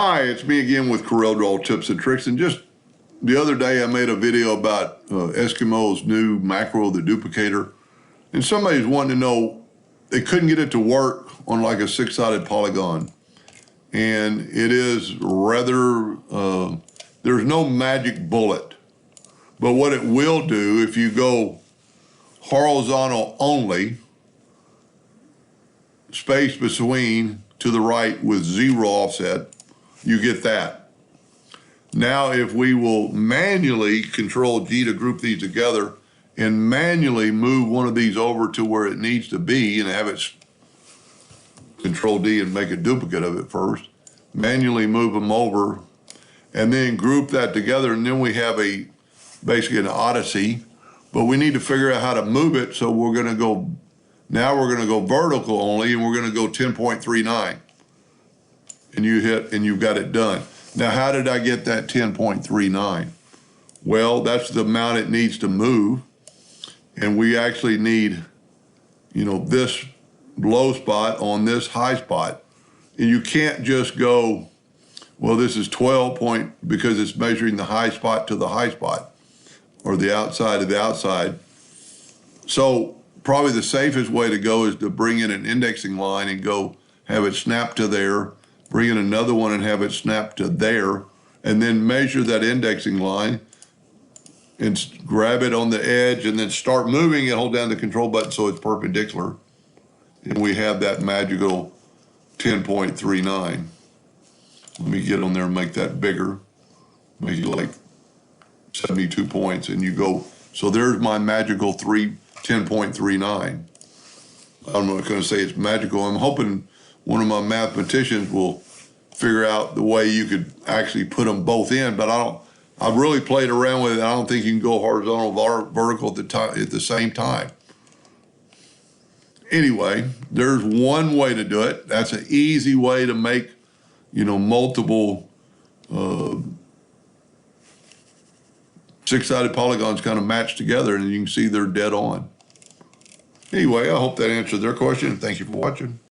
Hi, it's me again with Corel Draw Tips and Tricks. And just the other day I made a video about Eskimo's new macro, the Duplicator. And somebody's wanting to know, they couldn't get it to work on like a six-sided polygon. And it is rather, there's no magic bullet. But what it will do, if you go horizontal only, space between to the right with 0 offset, you get that. Now, if we will manually Control G to group these together and manually move one of these over to where it needs to be and have it Control D and make a duplicate of it first, manually move them over and then group that together, and then we have basically an odyssey, but we need to figure out how to move it. So we're gonna go, now we're gonna go vertical only, and we're gonna go 10.39. And you hit, and you've got it done. Now, how did I get that 10.39? Well, that's the amount it needs to move. And we actually need, this low spot on this high spot. And you can't just go, well, this is 12 point, because it's measuring the high spot to the high spot, or the outside of the outside. So probably the safest way to go is to bring in an indexing line and go have it snap to there, bring in another one and have it snap to there, and then measure that indexing line and grab it on the edge and then start moving and hold down the control button so it's perpendicular. And we have that magical 10.39. Let me get on there and make that bigger, make it like 72 points, and you go, so there's my magical 10.39. I'm not going to say it's magical. I'm hoping one of my mathematicians will figure out the way you could actually put them both in, but I've really played around with it. I don't think you can go horizontal or vertical at the same time. Anyway, there's one way to do it. That's an easy way to make, multiple six-sided polygons kind of match together, and you can see they're dead on. Anyway, I hope that answered their question. Thank you for watching.